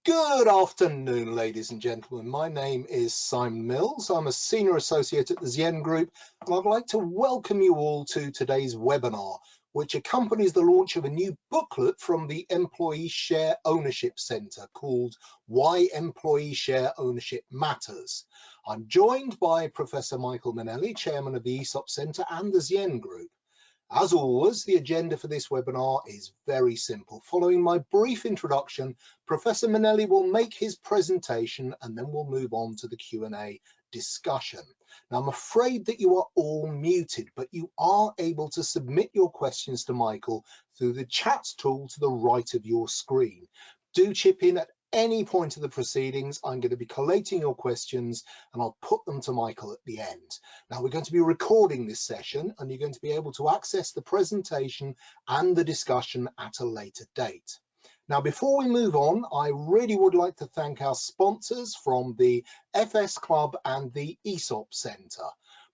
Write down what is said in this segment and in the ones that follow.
Good afternoon, ladies and gentlemen. My name is Simon Mills. I'm a senior associate at the Zien Group, and I'd like to welcome you all to today's webinar, which accompanies the launch of a new booklet from the Employee Share Ownership Centre called Why Employee Share Ownership Matters. I'm joined by Professor Michael Manelli, Chairman of the Esop Centre and the Zien Group. As always, the agenda for this webinar is very simple. Following my brief introduction, Professor Manelli will make his presentation and then we'll move on to the Q&A discussion. Now, I'm afraid that you are all muted, but you are able to submit your questions to Michael through the chat tool to the right of your screen. Do chip in at any point of the proceedings. I'm going to be collating your questions and I'll put them to Michael at the end. Now, we're going to be recording this session and you're going to be able to access the presentation and the discussion at a later date. Now, before we move on, I really would like to thank our sponsors from the FS Club and the Esop Centre.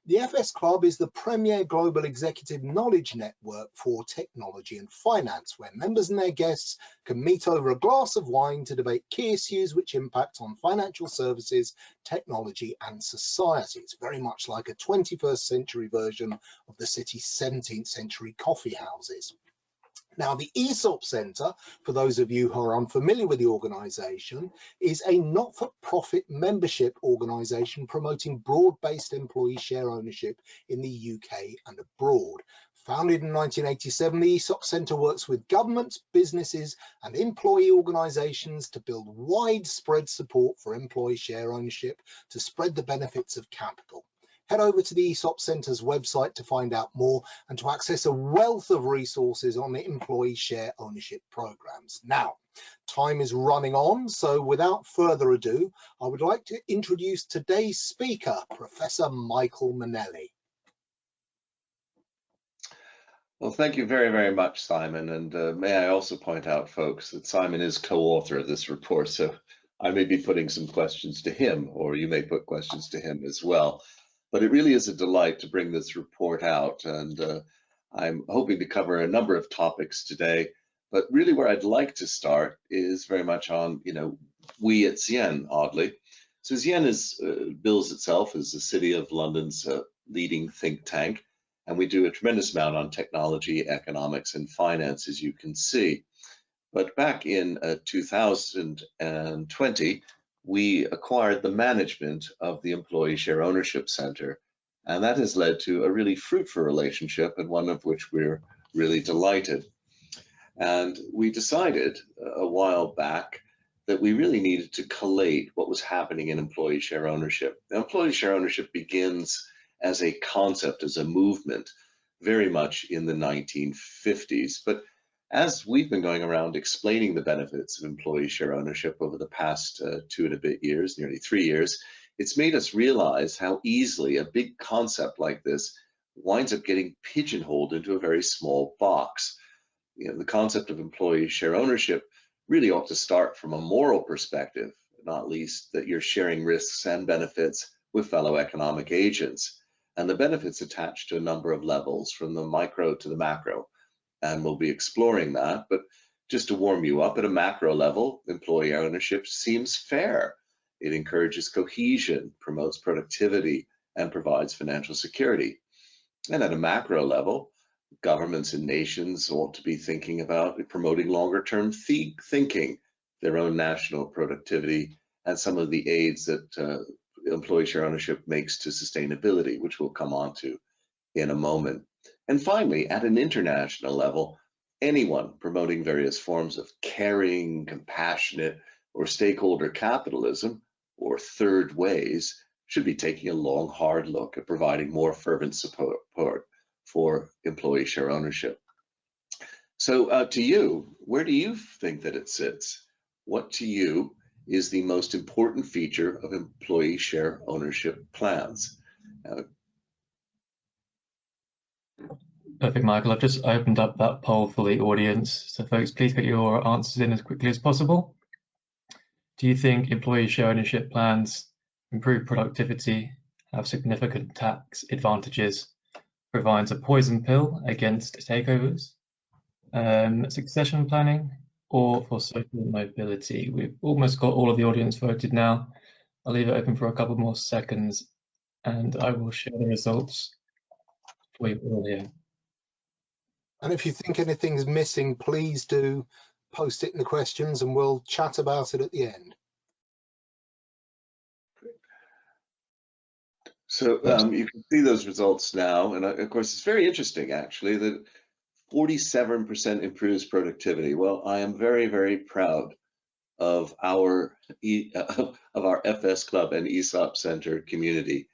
The FS Club is the premier global executive knowledge network for technology and finance, where members and their guests can meet over a glass of wine to debate key issues which impact on financial services, technology and society. It's very much like a 21st century version of the city's 17th century coffee houses. Now, the Esop Centre, for those of you who are unfamiliar with the organisation, is a not-for-profit membership organisation promoting broad-based employee share ownership in the UK and abroad. Founded in 1987, the Esop Centre works with governments, businesses and employee organisations to build widespread support for employee share ownership to spread the benefits of capital. Head over to the Esop Centre's website to find out more and to access a wealth of resources on the employee share ownership programs. Now, time is running on, so without further ado, I would like to introduce today's speaker, Professor Michael Manelli. Well, thank you very, very much, Simon. And may I also point out, folks, that Simon is co-author of this report, so I may be putting some questions to him, or you may put questions to him as well. But it really is a delight to bring this report out, and I'm hoping to cover a number of topics today. But really where I'd like to start is very much on, we at Zien, oddly. So Zien bills itself as the City of London's leading think tank, and we do a tremendous amount on technology, economics, and finance, as you can see. But back in 2020, we acquired the management of the Employee Share Ownership Centre, and that has led to a really fruitful relationship, and one of which we're really delighted. And we decided a while back that we really needed to collate what was happening in employee share ownership. Now, employee share ownership begins as a concept, as a movement, very much in the 1950s, but as we've been going around explaining the benefits of employee share ownership over the past 2 and a bit years, nearly 3 years, it's made us realize how easily a big concept like this winds up getting pigeonholed into a very small box. The concept of employee share ownership really ought to start from a moral perspective, not least that you're sharing risks and benefits with fellow economic agents. And the benefits attached to a number of levels, from the micro to the macro. And we'll be exploring that, but just to warm you up, at a macro level, employee ownership seems fair. It encourages cohesion, promotes productivity, and provides financial security. And at a macro level, governments and nations ought to be thinking about promoting longer-term thinking, their own national productivity, and some of the aids that employee share ownership makes to sustainability, which we'll come on to in a moment. And finally, at an international level, anyone promoting various forms of caring, compassionate, or stakeholder capitalism, or third ways, should be taking a long, hard look at providing more fervent support for employee share ownership. So to you, where do you think that it sits? What to you is the most important feature of employee share ownership plans? Perfect, Michael. I've just opened up that poll for the audience. So folks, please put your answers in as quickly as possible. Do you think employee share ownership plans improve productivity, have significant tax advantages, provides a poison pill against takeovers, succession planning, or for social mobility? We've almost got all of the audience voted now. I'll leave it open for a couple more seconds and I will share the results for you all here. And if you think anything's missing, please do post it in the questions and we'll chat about it at the end. So you can see those results now, and of course it's very interesting actually that 47% improves productivity. Well, I am very, very proud of our FS Club and Esop Center community,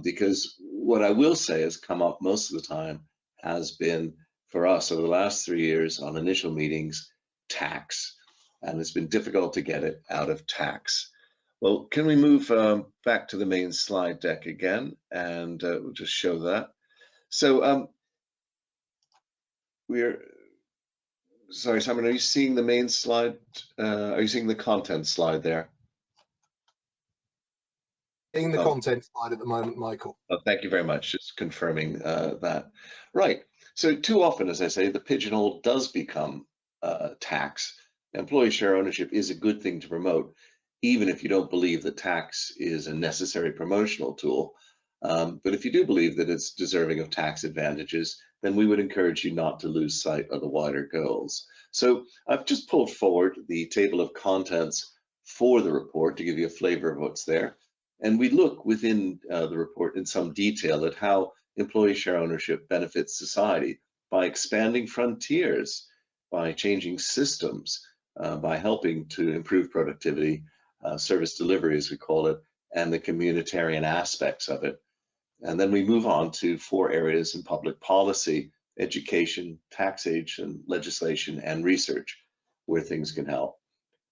because what I will say has come up most of the time has been for us over the last 3 years on initial meetings, tax, and it's been difficult to get it out of tax. Well, can we move back to the main slide deck again, and we'll just show that. So sorry, Simon, are you seeing the main slide? Are you seeing the content slide there? Seeing the content slide at the moment, Michael. Oh, thank you very much. Just confirming that. Right. So too often, as I say, the pigeonhole does become tax. Employee share ownership is a good thing to promote, even if you don't believe that tax is a necessary promotional tool. But if you do believe that it's deserving of tax advantages, then we would encourage you not to lose sight of the wider goals. So I've just pulled forward the table of contents for the report to give you a flavor of what's there. And we look within the report in some detail at how employee share ownership benefits society by expanding frontiers, by changing systems, by helping to improve productivity, service delivery as we call it, and the communitarian aspects of it. And then we move on to 4 areas in public policy: education, taxation, legislation, and research, where things can help.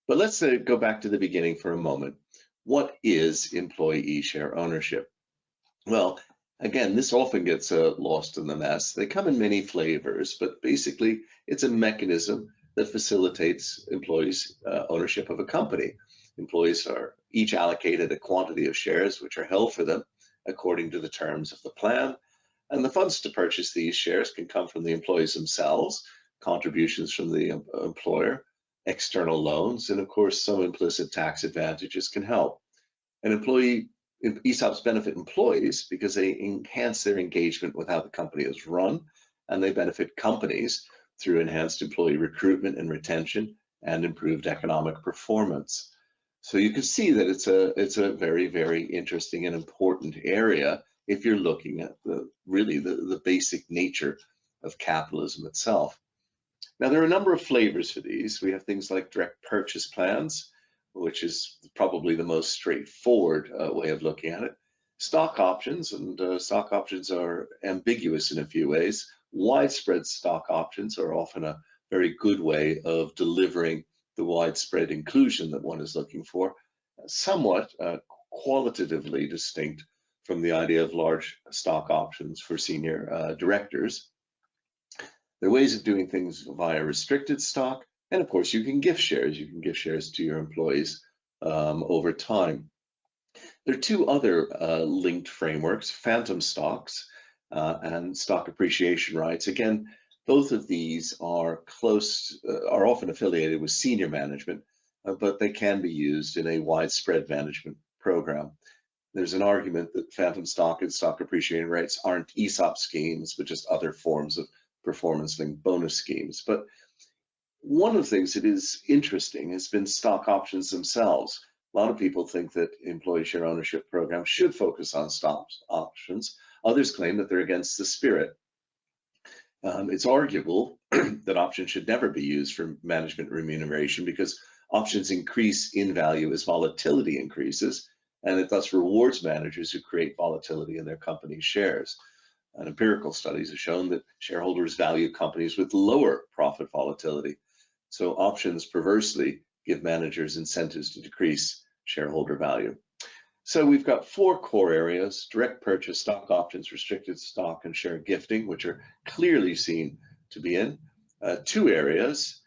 But let's go back to the beginning for a moment. What is employee share ownership? Well, again, this often gets lost in the mess. They come in many flavors, but basically it's a mechanism that facilitates employees' ownership of a company. Employees are each allocated a quantity of shares which are held for them according to the terms of the plan, and the funds to purchase these shares can come from the employees themselves, contributions from the employer, external loans, and of course some implicit tax advantages can help. An ESOPs benefit employees because they enhance their engagement with how the company is run, and they benefit companies through enhanced employee recruitment and retention and improved economic performance. So you can see that it's a very, very interesting and important area if you're looking at the basic nature of capitalism itself. Now, there are a number of flavors for these. We have things like direct purchase plans, which is probably the most straightforward way of looking at it. Stock options, and stock options are ambiguous in a few ways. Widespread stock options are often a very good way of delivering the widespread inclusion that one is looking for, somewhat qualitatively distinct from the idea of large stock options for senior directors. There are ways of doing things via restricted stock, and of course you can gift shares. You can give shares to your employees over time. There are 2 other linked frameworks: phantom stocks and stock appreciation rights. Again, both of these are often affiliated with senior management, but they can be used in a widespread management program. There's an argument that phantom stock and stock appreciation rights aren't ESOP schemes, but just other forms of performance-linked bonus schemes. But one of the things that is interesting has been stock options themselves. A lot of people think that employee share ownership programs should focus on stock options. Others claim that they're against the spirit. It's arguable that options should never be used for management remuneration because options increase in value as volatility increases, and it thus rewards managers who create volatility in their company's shares. And empirical studies have shown that shareholders value companies with lower profit volatility. So options perversely give managers incentives to decrease shareholder value. So we've got 4 core areas: direct purchase, stock options, restricted stock, and share gifting, which are clearly seen to be in. 2 areas,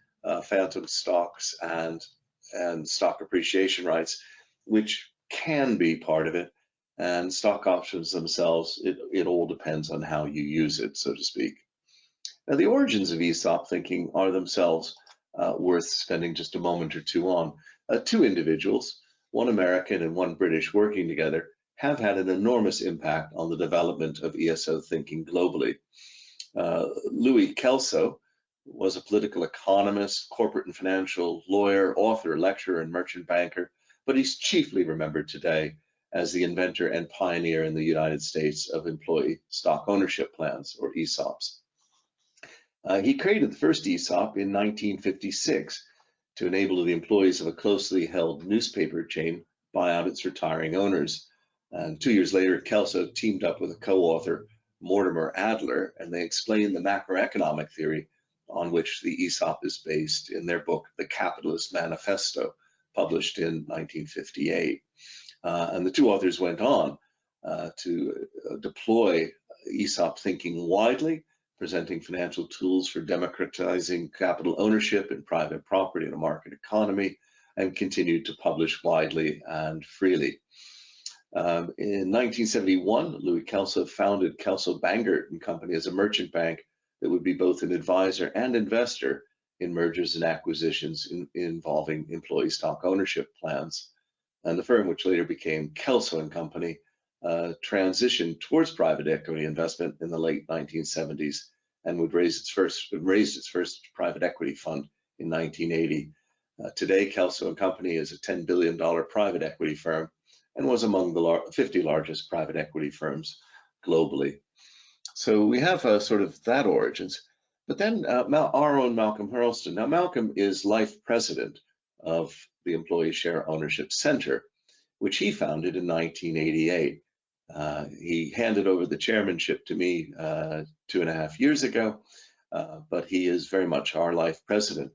phantom stocks and stock appreciation rights, which can be part of it. And stock options themselves, it all depends on how you use it, so to speak. Now, the origins of ESOP thinking are themselves worth spending just a moment or two on. Two individuals, one American and one British, working together have had an enormous impact on the development of ESO thinking globally. Louis Kelso was a political economist, corporate and financial lawyer, author, lecturer, and merchant banker, but he's chiefly remembered today as the inventor and pioneer in the United States of employee stock ownership plans, or ESOPs. He created the first ESOP in 1956 to enable the employees of a closely held newspaper chain buy out its retiring owners. And 2 years later, Kelso teamed up with a co-author, Mortimer Adler, and they explained the macroeconomic theory on which the ESOP is based in their book, The Capitalist Manifesto, published in 1958. And the two authors went on to deploy ESOP thinking widely, presenting financial tools for democratizing capital ownership in private property in a market economy, and continued to publish widely and freely. In 1971, Louis Kelso founded Kelso Bangert and Company as a merchant bank that would be both an advisor and investor in mergers and acquisitions involving employee stock ownership plans. And the firm, which later became Kelso and Company, transitioned towards private equity investment in the late 1970s and would raised its first private equity fund in 1980. Today, Kelso and Company is a $10 billion private equity firm and was among the 50 largest private equity firms globally. So we have sort of that origins. But then our own Malcolm Hurlston. Now, Malcolm is life president of the Employee Share Ownership Center, which he founded in 1988. He handed over the chairmanship to me 2.5 years ago, but he is very much our life president.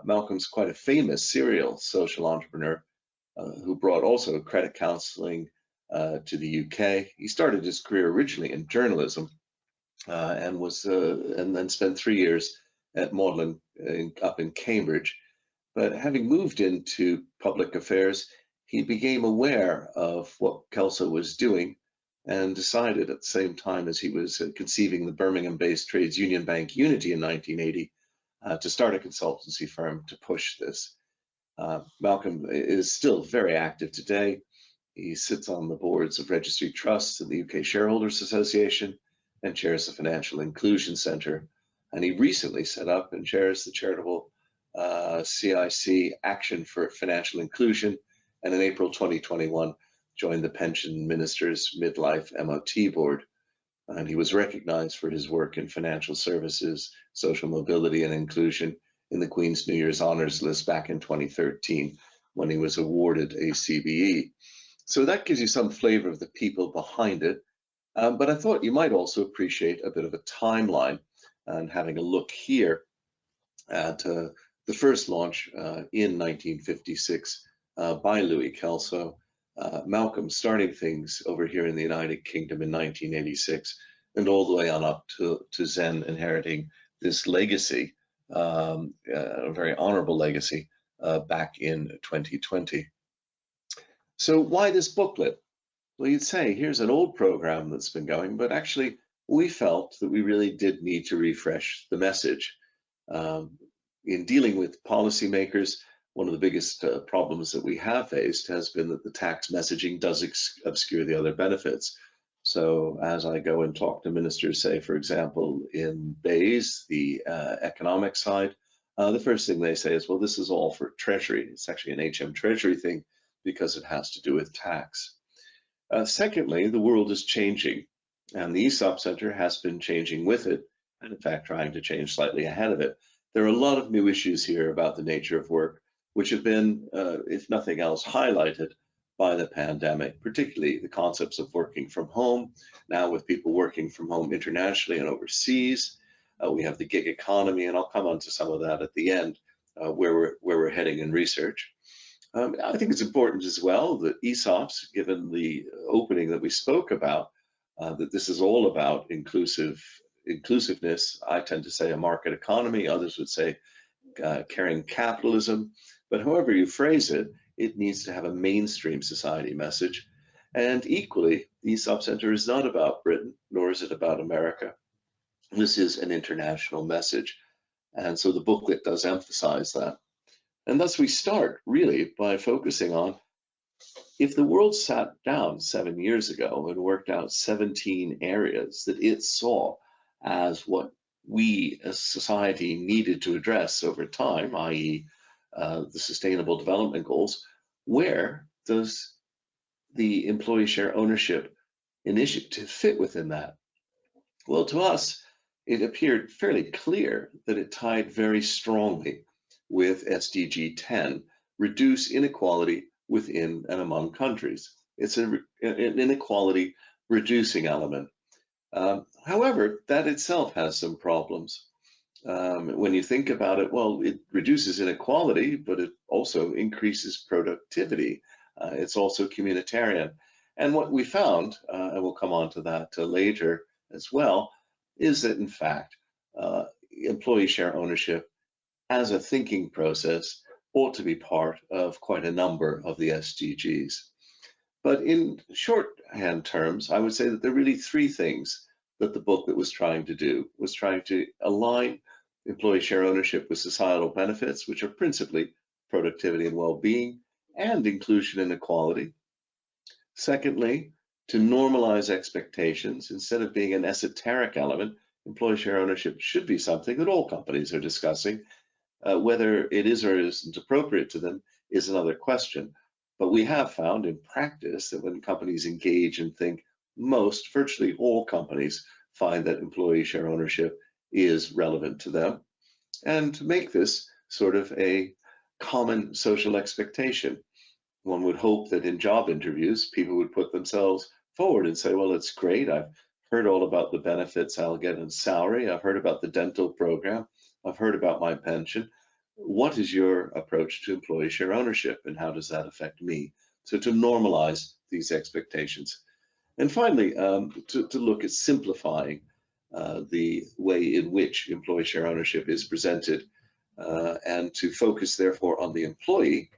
Malcolm's quite a famous serial social entrepreneur who brought also credit counseling to the UK. He started his career originally in journalism and then spent 3 years at Magdalen up in Cambridge. But having moved into public affairs, he became aware of what Kelso was doing and decided at the same time as he was conceiving the Birmingham-based trades union bank Unity in 1980 to start a consultancy firm to push this. Malcolm is still very active today. He sits on the boards of registry trusts in the UK Shareholders Association and chairs the Financial Inclusion Centre. And he recently set up and chairs the charitable CIC Action for Financial Inclusion, and in April 2021 joined the Pension Minister's Midlife MOT Board. And he was recognized for his work in financial services, social mobility and inclusion in the Queen's New Year's Honours List back in 2013 when he was awarded a CBE. So that gives you some flavor of the people behind it. But I thought you might also appreciate a bit of a timeline, and having a look here at the first launch in 1956 by Louis Kelso, Malcolm starting things over here in the United Kingdom in 1986, and all the way on up to Zen inheriting this legacy, a very honorable legacy, back in 2020. So why this booklet? Well, you'd say, here's an old program that's been going, but actually we felt that we really did need to refresh the message. In dealing with policymakers, one of the biggest problems that we have faced has been that the tax messaging does obscure the other benefits. So as I go and talk to ministers, say, for example, in BEIS, the economic side, the first thing they say is, well, this is all for Treasury. It's actually an HM Treasury thing because it has to do with tax. Secondly, the world is changing, and the ESOP Center has been changing with it, and in fact trying to change slightly ahead of it. There are a lot of new issues here about the nature of work, which have been, if nothing else, highlighted by the pandemic, particularly the concepts of working from home. Now with people working from home internationally and overseas, we have the gig economy, and I'll come on to some of that at the end, where we're heading in research. I think it's important as well that ESOPs, given the opening that we spoke about, that this is all about inclusiveness. I tend to say a market economy, others would say caring capitalism, but however you phrase it, it needs to have a mainstream society message. And equally, the ESOP Center is not about Britain, nor is it about America. This is an international message. And so the booklet does emphasize that. And thus we start really by focusing on, if the world sat down 7 years ago and worked out 17 areas that it saw as what we as society needed to address over time, i.e. The Sustainable Development Goals, where does the employee share ownership initiative fit within that? Well, to us, it appeared fairly clear that it tied very strongly with SDG 10, reduce inequality within and among countries. It's an inequality reducing element. However, that itself has some problems. When you think about it, well, it reduces inequality, but it also increases productivity. It's also communitarian. And what we found, and we'll come on to that later as well, is that in fact, employee share ownership as a thinking process ought to be part of quite a number of the SDGs. But in shorthand terms, I would say that there are really three things that the booklet was trying to do, was trying to align employee share ownership with societal benefits, which are principally productivity and well-being, and inclusion and equality. Secondly, to normalize expectations. Instead of being an esoteric element, employee share ownership should be something that all companies are discussing. Whether it is or isn't appropriate to them is another question. But we have found in practice that when companies engage and think, virtually all companies find that employee share ownership is relevant to them. And to make this sort of a common social expectation, one would hope that in job interviews, people would put themselves forward and say, well, it's great. I've heard all about the benefits I'll get in salary. I've heard about the dental program. I've heard about my pension. What is your approach to employee share ownership, and how does that affect me? So to normalize these expectations. And finally, to look at simplifying the way in which employee share ownership is presented, and to focus therefore on the employee,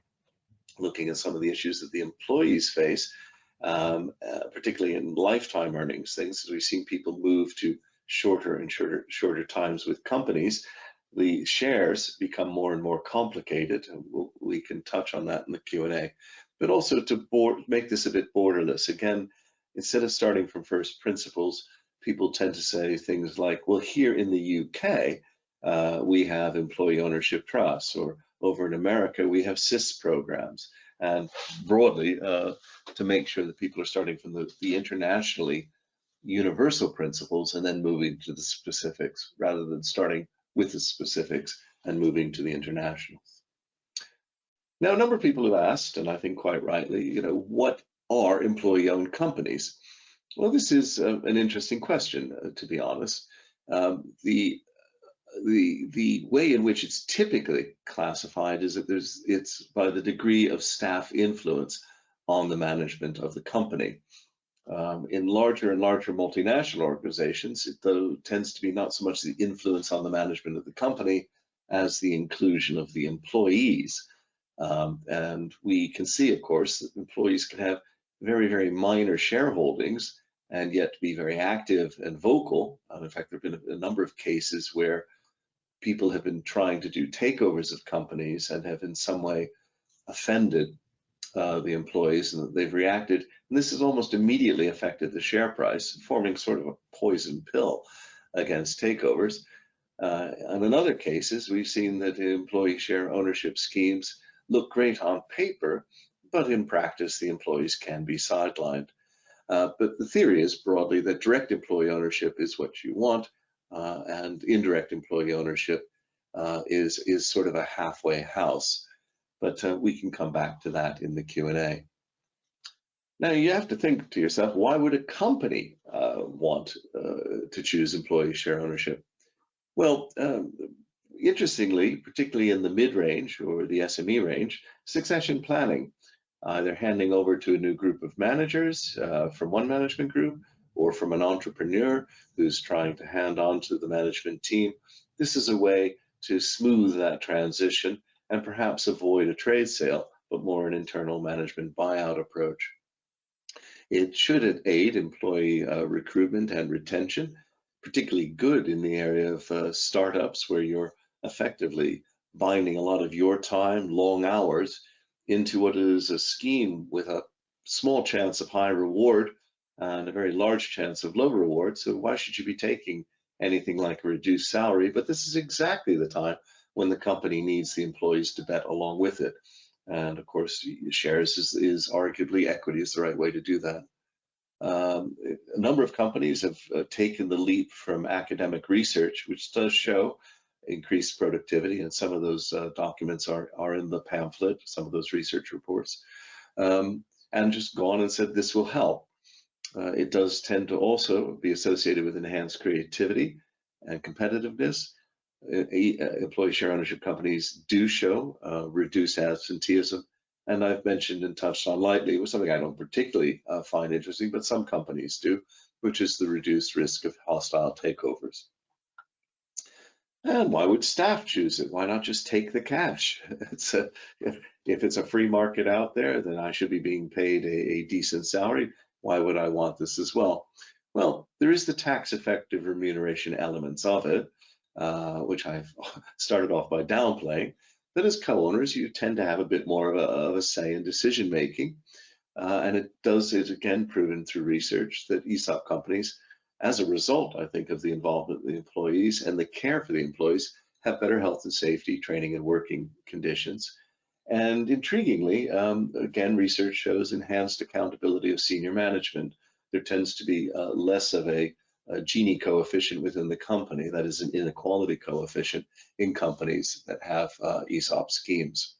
looking at some of the issues that the employees face, particularly in lifetime earnings, things as we've seen people move to shorter and shorter times with companies. The shares become more and more complicated, and we can touch on that in the Q&A, but also to make this a bit borderless. Again, instead of starting from first principles, people tend to say things like, well, here in the UK, we have employee ownership trusts, or over in America, we have CIS programs. And broadly, to make sure that people are starting from the internationally universal principles and then moving to the specifics, rather than starting with the specifics and moving to the internationals. Now, a number of people have asked, and I think quite rightly, what are employee-owned companies? Well, this is an interesting question, to be honest. The way in which it's typically classified is that it's by the degree of staff influence on the management of the company. In larger and larger multinational organizations, it though tends to be not so much the influence on the management of the company as the inclusion of the employees. And we can see, of course, that employees can have very, very minor shareholdings and yet be very active and vocal. In fact, there have been a number of cases where people have been trying to do takeovers of companies and have in some way offended the employees, and they've reacted. And this has almost immediately affected the share price, forming sort of a poison pill against takeovers. And in other cases, we've seen that employee share ownership schemes look great on paper, but in practice, the employees can be sidelined. But the theory is broadly that direct employee ownership is what you want, and indirect employee ownership is sort of a halfway house. But we can come back to that in the Q&A. Now, you have to think to yourself, why would a company want to choose employee share ownership? Well, interestingly, particularly in the mid-range or the SME range, succession planning, either handing over to a new group of managers from one management group, or from an entrepreneur who's trying to hand on to the management team. This is a way to smooth that transition and perhaps avoid a trade sale, but more an internal management buyout approach. It should aid employee recruitment and retention, particularly good in the area of startups where you're effectively binding a lot of your time, long hours, into what is a scheme with a small chance of high reward and a very large chance of low reward. So why should you be taking anything like a reduced salary? But this is exactly the time when the company needs the employees to bet along with it. And of course, shares is arguably equity is the right way to do that. A number of companies have taken the leap from academic research, which does show increased productivity, and some of those documents are in the pamphlet, some of those research reports, and just gone and said this will help. It does tend to also be associated with enhanced creativity and competitiveness. Employee share ownership companies do show reduced absenteeism, and I've mentioned and touched on lightly, it was something I don't particularly find interesting, but some companies do, which is the reduced risk of hostile takeovers. And why would staff choose it? Why not just take the cash? If it's a free market out there, then I should be being paid a decent salary. Why would I want this as well? Well, there is the tax-effective remuneration elements of it, which I've started off by downplaying. But as co-owners, you tend to have a bit more of a say in decision-making. And it is again proven through research that ESOP companies, as a result, I think, of the involvement of the employees and the care for the employees, have better health and safety, training and working conditions. And intriguingly, again, research shows enhanced accountability of senior management. There tends to be less of a Gini coefficient within the company, that is an inequality coefficient in companies that have ESOP schemes.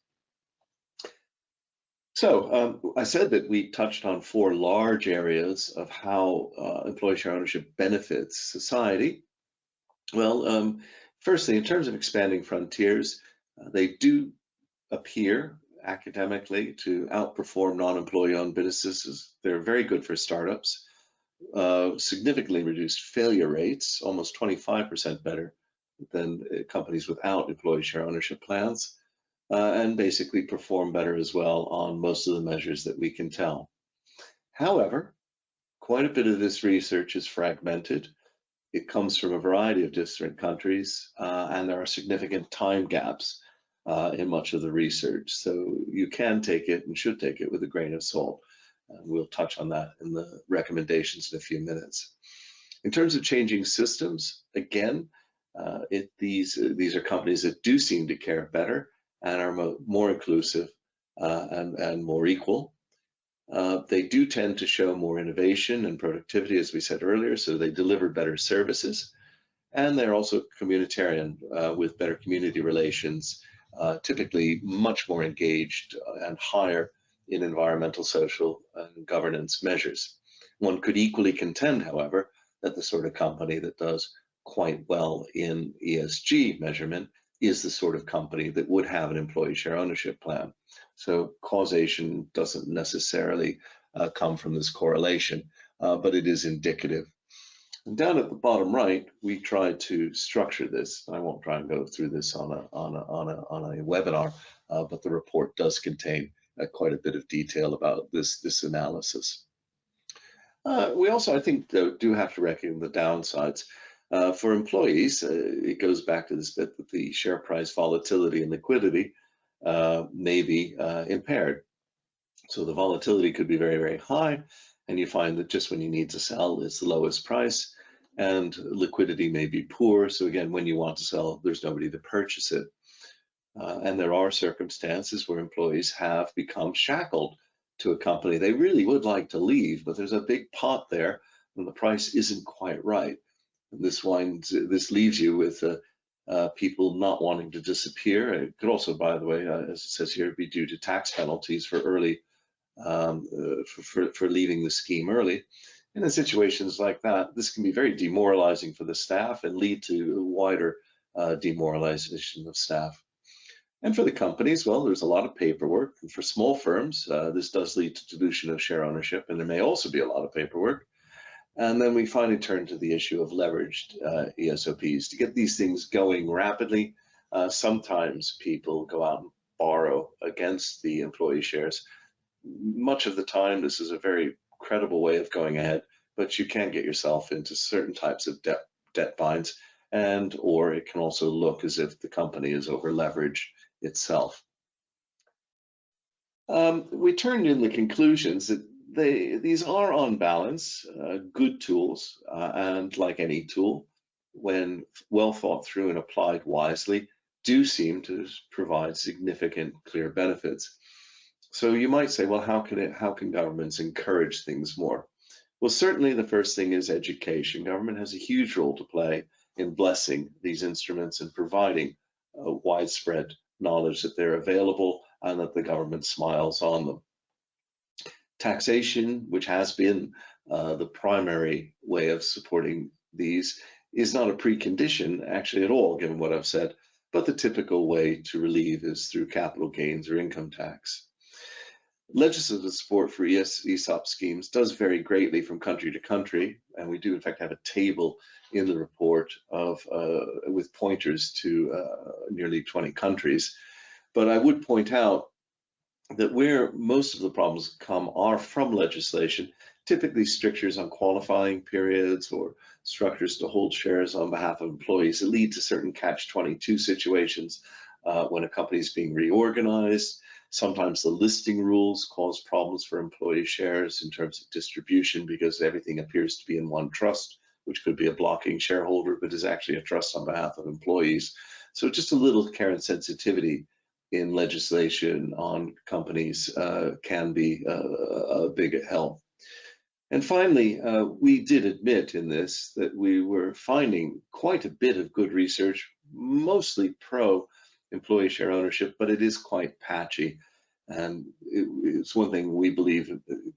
So I said that we touched on 4 large areas of how employee share ownership benefits society. Well, firstly, in terms of expanding frontiers, they do appear academically to outperform non-employee owned businesses. They're very good for startups, significantly reduced failure rates, almost 25% better than companies without employee share ownership plans. And basically perform better as well on most of the measures that we can tell. However, quite a bit of this research is fragmented. It comes from a variety of different countries, and there are significant time gaps in much of the research. So you can take it and should take it with a grain of salt. We'll touch on that in the recommendations in a few minutes. In terms of changing systems, again, these are companies that do seem to care better and are more inclusive and more equal. They do tend to show more innovation and productivity, as we said earlier, so they deliver better services. And they're also communitarian with better community relations, typically much more engaged and higher in environmental, social, and governance measures. One could equally contend, however, that the sort of company that does quite well in ESG measurement is the sort of company that would have an employee share ownership plan. So causation doesn't necessarily come from this correlation, but it is indicative. And down at the bottom right, we tried to structure this. I won't try and go through this on a webinar, but the report does contain quite a bit of detail about this analysis. We also, I think, do have to reckon the downsides. For employees, it goes back to this bit that the share price volatility and liquidity may be impaired. So the volatility could be very, very high, and you find that just when you need to sell, it's the lowest price, and liquidity may be poor. So again, when you want to sell, there's nobody to purchase it. And there are circumstances where employees have become shackled to a company. They really would like to leave, but there's a big pot there, and the price isn't quite right. This leaves you with people not wanting to disappear. It could also, by the way, as it says here, be due to tax penalties for early for leaving the scheme early. And in situations like that, this can be very demoralizing for the staff and lead to wider demoralization of staff. And for the companies, well, there's a lot of paperwork. And for small firms, this does lead to dilution of share ownership, and there may also be a lot of paperwork. And then we finally turn to the issue of leveraged ESOPs. To get these things going rapidly, sometimes people go out and borrow against the employee shares. Much of the time, this is a very credible way of going ahead, but you can get yourself into certain types of debt binds. and or it can also look as if the company is over leveraged itself. We turned in the conclusions that these are on balance good tools, and like any tool, when well thought through and applied wisely, do seem to provide significant clear benefits. So you might say, well, how can governments encourage things more? Well, certainly the first thing is education. Government has a huge role to play in blessing these instruments and providing widespread knowledge that they're available and that the government smiles on them. Taxation, which has been the primary way of supporting these, is not a precondition actually at all, given what I've said, but the typical way to relieve is through capital gains or income tax. Legislative support for ESOP schemes does vary greatly from country to country, and we do in fact have a table in the report of with pointers to nearly 20 countries. But I would point out that where most of the problems come are from legislation, typically strictures on qualifying periods or structures to hold shares on behalf of employees that lead to certain catch-22 situations when a company is being reorganized. Sometimes the listing rules cause problems for employee shares in terms of distribution because everything appears to be in one trust, which could be a blocking shareholder, but is actually a trust on behalf of employees. So just a little care and sensitivity in legislation on companies can be a big help. And finally, we did admit in this that we were finding quite a bit of good research, mostly pro employee share ownership, but it is quite patchy. And it's one thing we believe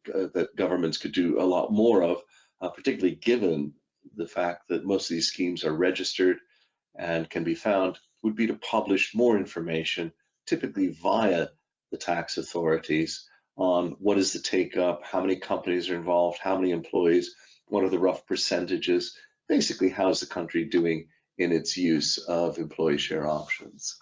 that governments could do a lot more of, particularly given the fact that most of these schemes are registered and can be found, would be to publish more information, typically via the tax authorities, on what is the take-up, how many companies are involved, how many employees, what are the rough percentages, basically how's the country doing in its use of employee share options.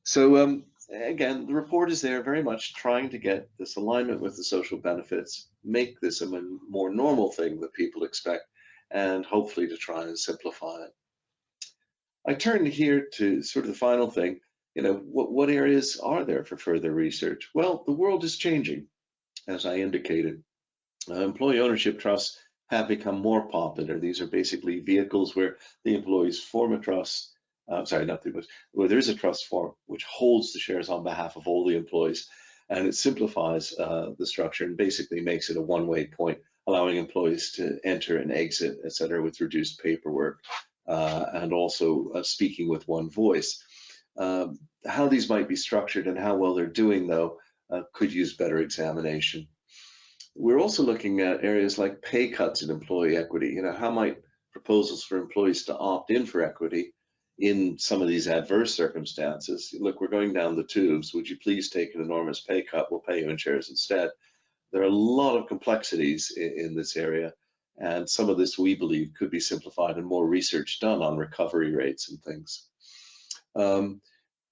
So again, the report is there very much trying to get this alignment with the social benefits, make this a more normal thing that people expect, and hopefully to try and simplify it. I turn here to sort of the final thing. What areas are there for further research? Well, the world is changing, as I indicated. Employee ownership trusts have become more popular. These are basically vehicles where the employees form a trust, where there's a trust form which holds the shares on behalf of all the employees, and it simplifies the structure and basically makes it a one-way point, allowing employees to enter and exit, et cetera, with reduced paperwork, and also speaking with one voice. How these might be structured and how well they're doing, though, could use better examination. We're also looking at areas like pay cuts in employee equity. How might proposals for employees to opt in for equity in some of these adverse circumstances? Look, we're going down the tubes. Would you please take an enormous pay cut? We'll pay you in shares instead. There are a lot of complexities in this area, and some of this we believe could be simplified and more research done on recovery rates and things.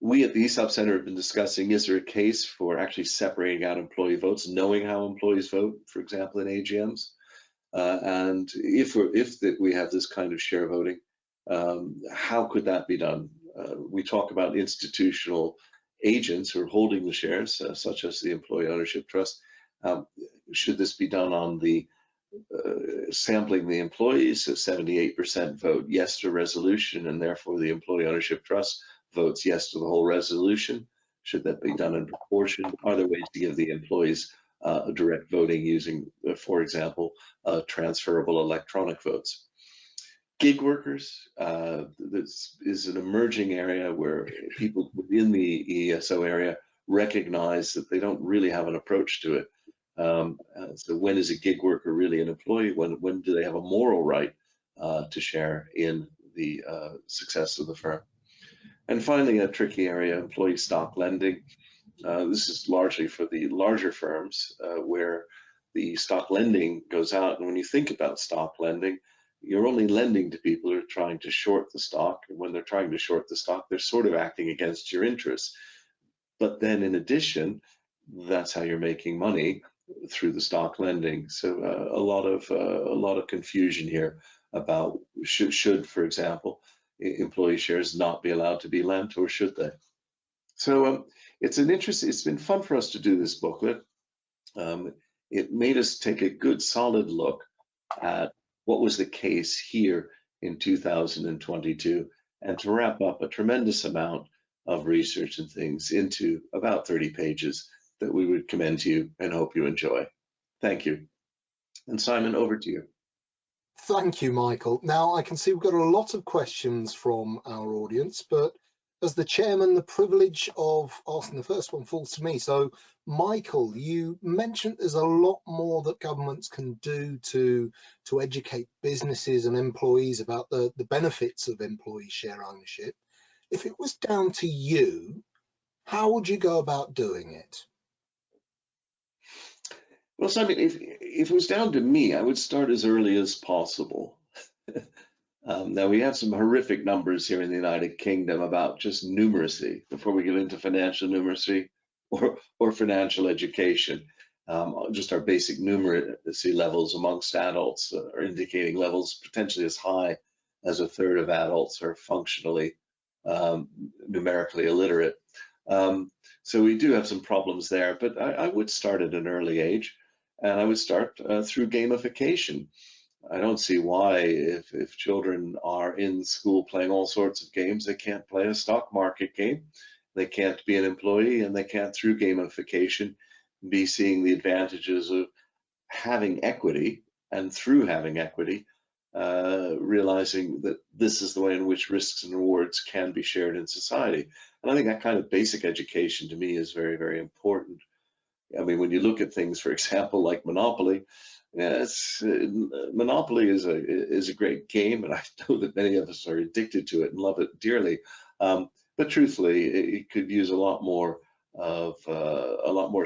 We at the Esop Center have been discussing, is there a case for actually separating out employee votes, knowing how employees vote, for example, in AGMs? And if we have this kind of share voting, how could that be done? We talk about institutional agents who are holding the shares, such as the Employee Ownership Trust. Should this be done on the sampling the employees? So 78% vote yes to resolution, and therefore the Employee Ownership Trust votes yes to the whole resolution. Should that be done in proportion? Are there ways to give the employees direct voting using, for example, transferable electronic votes? Gig workers, this is an emerging area where people within the ESO area recognize that they don't really have an approach to it. So when is a gig worker really an employee? When do they have a moral right to share in the success of the firm? And finally, a tricky area, employee stock lending. This is largely for the larger firms where the stock lending goes out. And when you think about stock lending, you're only lending to people who are trying to short the stock. And when they're trying to short the stock, they're sort of acting against your interests. But then in addition, that's how you're making money, through the stock lending. So a lot of confusion here about should, for example, employee shares not be allowed to be lent, or should they? So it's been fun for us to do this booklet. It made us take a good solid look at what was the case here in 2022, and to wrap up a tremendous amount of research and things into about 30 pages that we would commend to you and hope you enjoy. Thank you. And Simon, over to you. Thank you, Michael. Now, I can see we've got a lot of questions from our audience, but as the chairman, the privilege of asking the first one falls to me. So, Michael, you mentioned there's a lot more that governments can do to educate businesses and employees about the benefits of employee share ownership. If it was down to you, how would you go about doing it? Well, Simon, if it was down to me, I would start as early as possible. Now, we have some horrific numbers here in the United Kingdom about just numeracy before we get into financial numeracy or financial education. Just our basic numeracy levels amongst adults are indicating levels potentially as high as a third of adults are functionally numerically illiterate. So we do have some problems there, but I would start at an early age, and I would start through gamification. I don't see why, if children are in school playing all sorts of games, they can't play a stock market game, they can't be an employee, and they can't, through gamification, be seeing the advantages of having equity, and through having equity, realizing that this is the way in which risks and rewards can be shared in society. And I think that kind of basic education to me is very, very important. I mean, when you look at things, for example, like Monopoly, Monopoly is a great game, and I know that many of us are addicted to it and love it dearly. But truthfully, it could use a lot more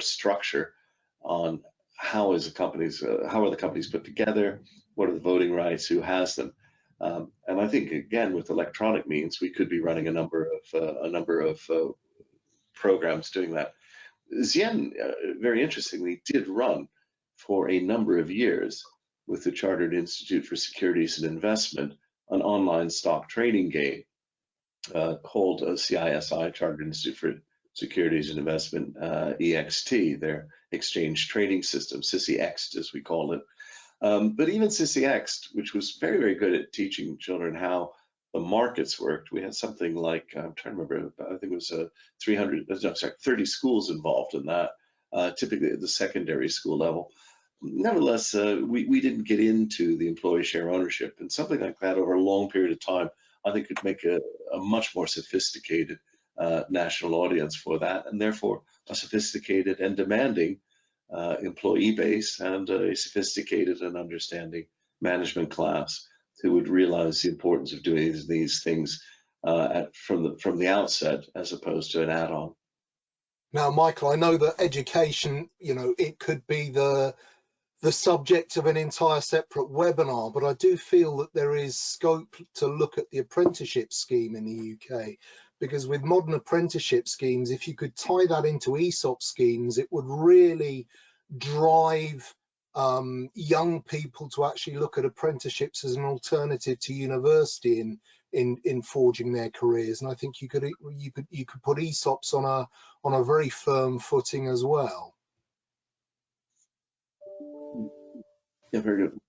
structure on how are the companies put together, what are the voting rights, who has them, and I think again with electronic means we could be running a number of programs doing that. Zien, very interestingly, did run for a number of years with the Chartered Institute for Securities and Investment an online stock trading game called CISI, Chartered Institute for Securities and Investment, EXT, their exchange trading system, CISI-X as we call it. But even CISI-X, which was very, very good at teaching children how the markets worked, we had something like, I'm trying to remember, I think it was 30 schools involved in that, typically at the secondary school level. Nevertheless, we didn't get into the employee share ownership, and something like that over a long period of time, I think could make a much more sophisticated national audience for that, and therefore a sophisticated and demanding employee base, and a sophisticated and understanding management class who would realize the importance of doing these things from the outset, as opposed to an add-on. Now, Michael, I know that education, it could be the subject of an entire separate webinar, but I do feel that there is scope to look at the apprenticeship scheme in the UK, because with modern apprenticeship schemes, if you could tie that into Esop schemes, it would really drive young people to actually look at apprenticeships as an alternative to university in forging their careers. And I think you could put Esops on a very firm footing as well. Yeah, very good.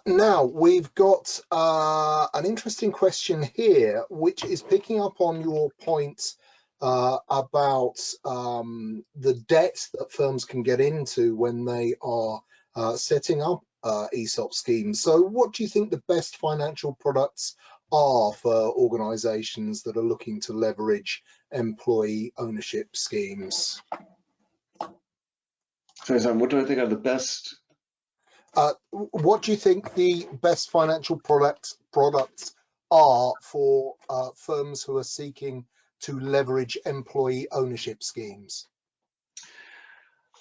Now we've got an interesting question here, which is picking up on your point about the debt that firms can get into when they are setting up ESOP schemes. So what do you think the best financial products are for organizations that are looking to leverage employee ownership schemes? So, Sam, what do I think are the best? What do you think the best financial products are for firms who are seeking to leverage employee ownership schemes?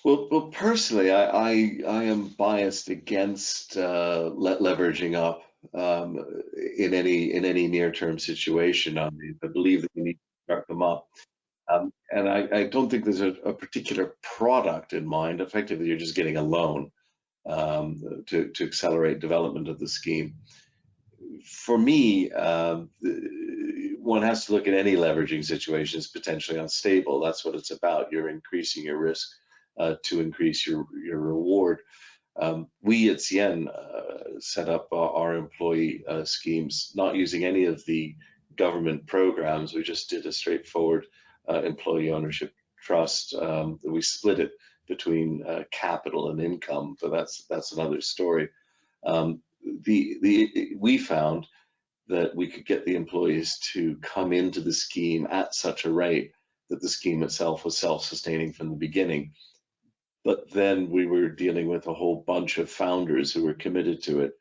Well, personally, I am biased against leveraging up in any near-term situation. I believe that we need to start them up. And I don't think there's a particular product in mind. Effectively, you're just getting a loan to accelerate development of the scheme. for me, one has to look at any leveraging situation as potentially unstable. That's what it's about. You're increasing your risk to increase your reward. We at CN set up our employee schemes, not using any of the government programs. We just did a straightforward employee ownership trust. We split it between capital and income, but that's another story. We found that we could get the employees to come into the scheme at such a rate that the scheme itself was self-sustaining from the beginning. But then we were dealing with a whole bunch of founders who were committed to it.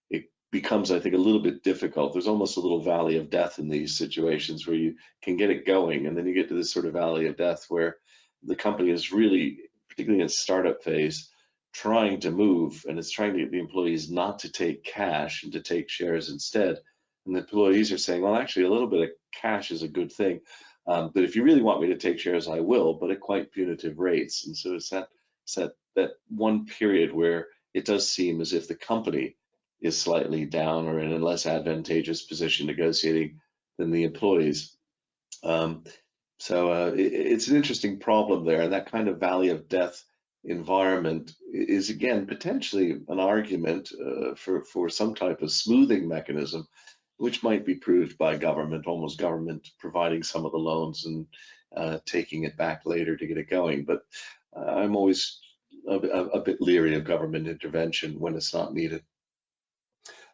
It becomes, I think, a little bit difficult. There's almost a little valley of death in these situations where you can get it going, and then you get to this sort of valley of death where the company is really, particularly in its startup phase, trying to move, and it's trying to get the employees not to take cash and to take shares instead. And the employees are saying, well, actually, a little bit of cash is a good thing. But if you really want me to take shares, I will, but at quite punitive rates. And so it's that one period where it does seem as if the company is slightly down or in a less advantageous position negotiating than the employees. It's an interesting problem there, and that kind of valley of death environment is, again, potentially an argument for some type of smoothing mechanism, which might be proved by government, almost government providing some of the loans and taking it back later to get it going. But I'm always a bit leery of government intervention when it's not needed.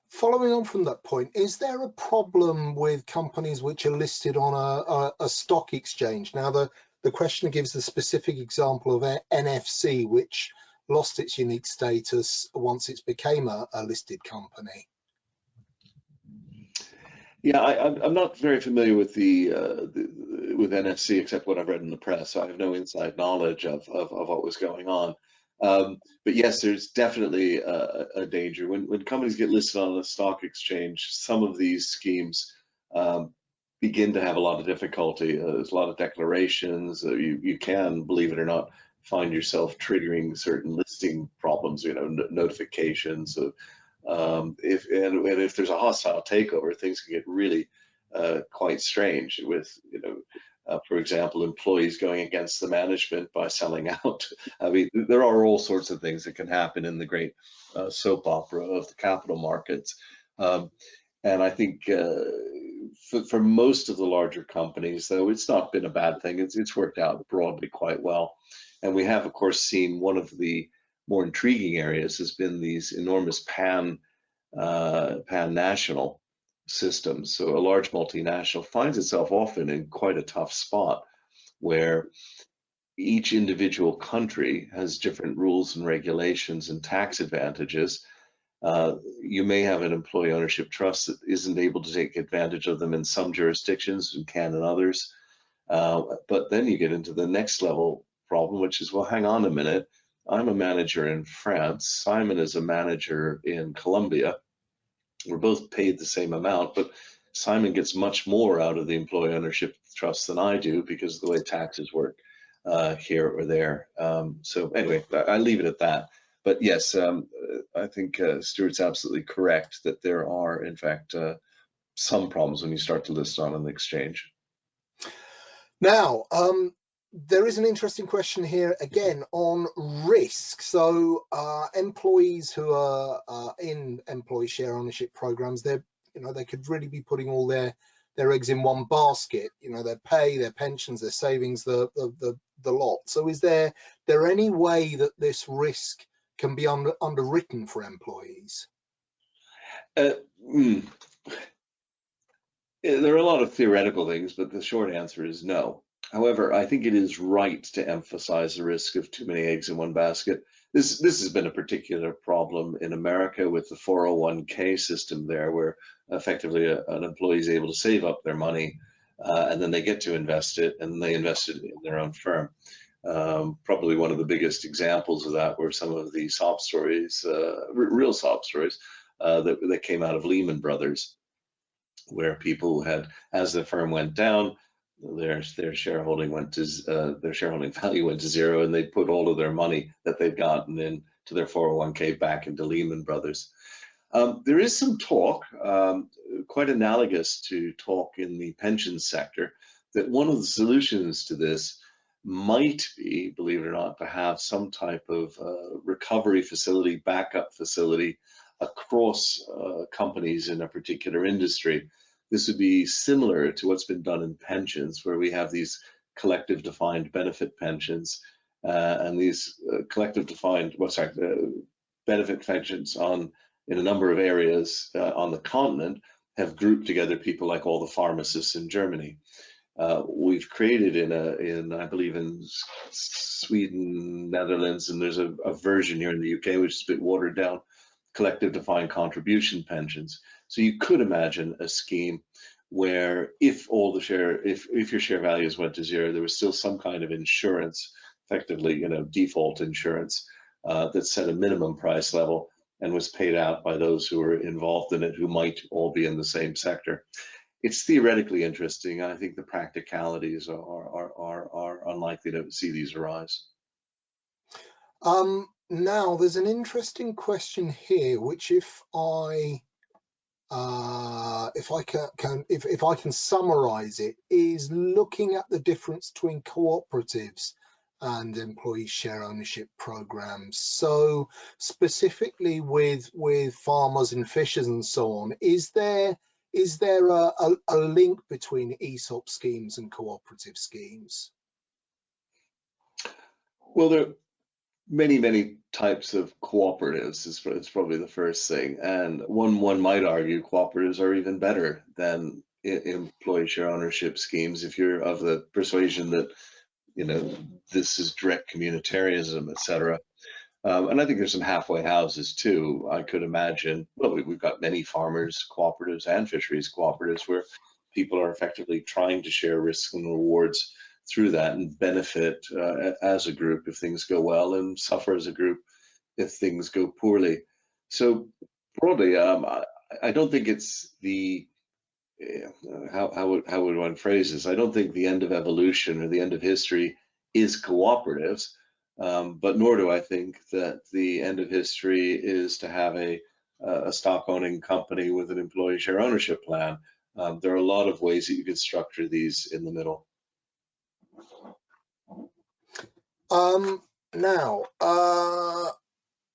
Following on from that point, is there a problem with companies which are listed on a stock exchange? Now, the questioner gives the specific example of NFC, which lost its unique status once it became a listed company. Yeah, I'm not very familiar with with NFC, except what I've read in the press. So I have no inside knowledge of what was going on. But yes, there's definitely a danger when companies get listed on a stock exchange. Some of these schemes begin to have a lot of difficulty. There's a lot of declarations. You can, believe it or not, find yourself triggering certain listing problems. Notifications of if there's a hostile takeover, things can get really quite strange with, for example, employees going against the management by selling out. I mean, there are all sorts of things that can happen in the great soap opera of the capital markets. And I think for most of the larger companies, though, it's not been a bad thing. It's worked out broadly quite well. And we have, of course, seen one of the more intriguing areas has been these enormous pan-national systems. So a large multinational finds itself often in quite a tough spot where each individual country has different rules and regulations and tax advantages. You may have an employee ownership trust that isn't able to take advantage of them in some jurisdictions and can in others. But then you get into the next level problem, which is, well, hang on a minute. I'm a manager in France. Simon is a manager in Colombia. We're both paid the same amount, but Simon gets much more out of the employee ownership trust than I do because of the way taxes work here or there. So anyway, I leave it at that. But yes, I think Stuart's absolutely correct that there are, in fact, some problems when you start to list on an exchange. Now, there is an interesting question here again on risk. So employees who are in employee share ownership programs, they could really be putting all their eggs in one basket. Their pay, their pensions, their savings, the lot. So is there any way that this risk can be underwritten for employees? There are a lot of theoretical things, but the short answer is no. However, I think it is right to emphasize the risk of too many eggs in one basket. This has been a particular problem in America with the 401k system there, where effectively an employee is able to save up their money and then they get to invest it, and they invest it in their own firm. Probably one of the biggest examples of that were some of the sob stories, real sob stories that came out of Lehman Brothers, where people had, as the firm went down, their shareholding value went to zero, and they put all of their money that they'd gotten into their 401k back into Lehman Brothers. There is some talk, quite analogous to talk in the pension sector, that one of the solutions to this might be, believe it or not, to have some type of recovery facility, backup facility across companies in a particular industry. This would be similar to what's been done in pensions, where we have these collective defined benefit pensions, and these collective defined, benefit pensions in a number of areas on the continent have grouped together people like all the pharmacists in Germany. We've created I believe in Sweden, Netherlands, and there's a version here in the UK which is a bit watered down, collective defined contribution pensions. So you could imagine a scheme where if your share values went to zero, there was still some kind of insurance, effectively, default insurance that set a minimum price level and was paid out by those who were involved in it, who might all be in the same sector. It's theoretically interesting. I think the practicalities are unlikely to see these arise. Now, there's an interesting question here, which if I can summarize it, is looking at the difference between cooperatives and employee share ownership programs. So specifically with farmers and fishers and so on, is there a link between ESOP schemes and cooperative schemes? Well, there are many types of cooperatives. It's probably the first thing, and one might argue cooperatives are even better than employee share ownership schemes if you're of the persuasion that this is direct communitarianism, etc. And I think there's some halfway houses too. I could imagine, well, we've got many farmers cooperatives and fisheries cooperatives where people are effectively trying to share risks and rewards through that and benefit as a group if things go well, and suffer as a group if things go poorly. So broadly, I don't think it's the how would one phrase this? I don't think the end of evolution or the end of history is cooperatives, but nor do I think that the end of history is to have a stock owning company with an employee share ownership plan. There are a lot of ways that you could structure these in the middle. Now,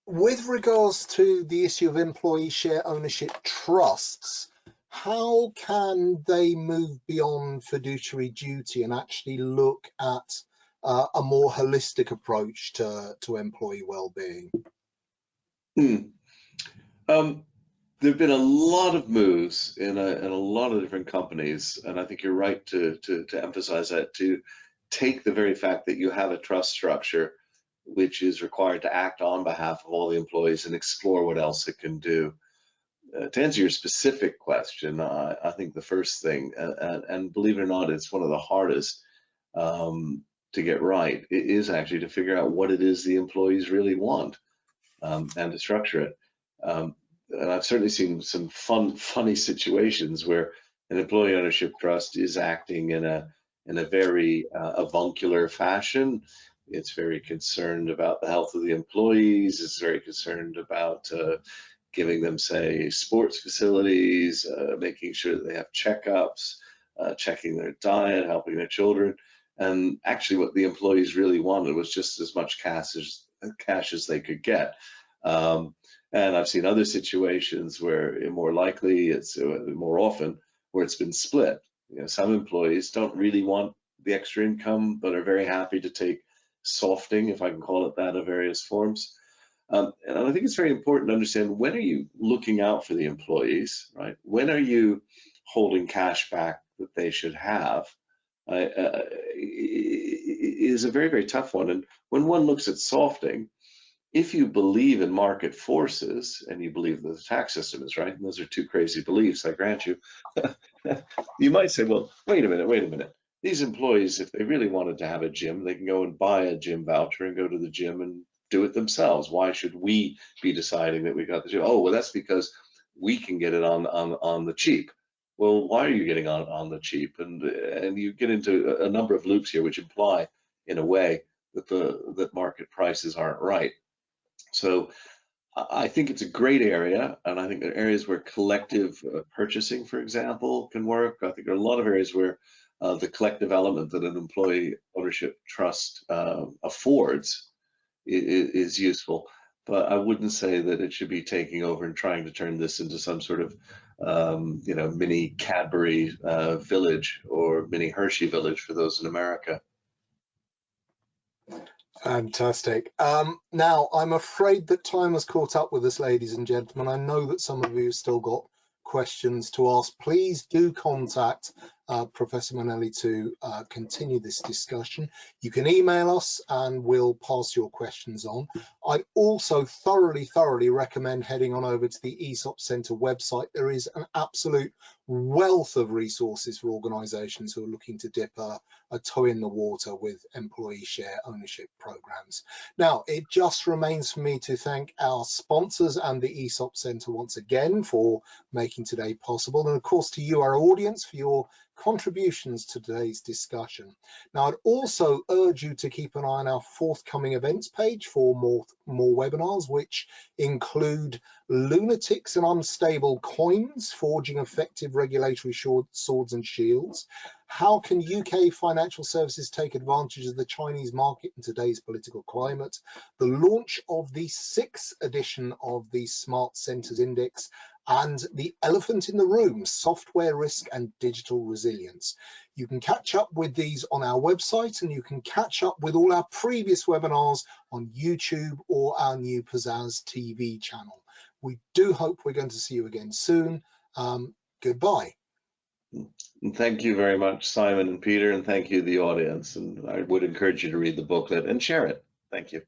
with regards to the issue of employee share ownership trusts, how can they move beyond fiduciary duty and actually look at a more holistic approach to employee well-being? There have been a lot of moves in a lot of different companies, and I think you're right to emphasize that, to take the very fact that you have a trust structure which is required to act on behalf of all the employees and explore what else it can do. To answer your specific question, I think the first thing, and believe it or not, it's one of the hardest to get right, is actually to figure out what it is the employees really want and to structure it. And I've certainly seen some funny situations where an employee ownership trust is acting in a very avuncular fashion. It's very concerned about the health of the employees. It's very concerned about giving them, say, sports facilities, making sure that they have checkups, checking their diet, helping their children. And actually what the employees really wanted was just as much cash as they could get. And I've seen other situations where more likely, it's more often, where it's been split. Some employees don't really want the extra income, but are very happy to take softing, if I can call it that, of various forms. And I think it's very important to understand, when are you looking out for the employees, right? When are you holding cash back that they should have? Is a very tough one. And when one looks at softing, if you believe in market forces and you believe that the tax system is right, and those are two crazy beliefs, I grant you, you might say, well, wait a minute. These employees, if they really wanted to have a gym, they can go and buy a gym voucher and go to the gym and do it themselves. Why should we be deciding that we got the gym? Oh, well, that's because we can get it on the cheap. Well, why are you getting on the cheap? And you get into a number of loops here which imply, in a way, that market prices aren't right. So I think it's a great area, and I think there are areas where collective purchasing, for example, can work. I think there are a lot of areas where the collective element that an employee ownership trust affords is useful. But I wouldn't say that it should be taking over and trying to turn this into some sort of mini Cadbury village or mini Hershey village for those in America. Fantastic. Now, I'm afraid that time has caught up with us, ladies and gentlemen. I know that some of you have still got questions to ask. Please do contact Professor Manelli to continue this discussion. You can email us and we'll pass your questions on. I also thoroughly recommend heading on over to the Esop Centre website. There is an absolute wealth of resources for organisations who are looking to dip a toe in the water with employee share ownership programs. Now, it just remains for me to thank our sponsors and the Esop Centre once again for making today possible, and of course to you, our audience, for your contributions to today's discussion. Now, I'd also urge you to keep an eye on our forthcoming events page for more webinars, which include lunatics and unstable coins, forging effective regulatory swords and shields. How can UK financial services take advantage of the Chinese market in today's political climate? The launch of the 6th edition of the Smart Centres Index, and the elephant in the room, software risk and digital resilience. You can catch up with these on our website, and you can catch up with all our previous webinars on YouTube or our new Pizzazz TV channel. We do hope we're going to see you again soon. Goodbye. And thank you very much, Simon and Peter, and thank you, the audience. And I would encourage you to read the booklet and share it. Thank you.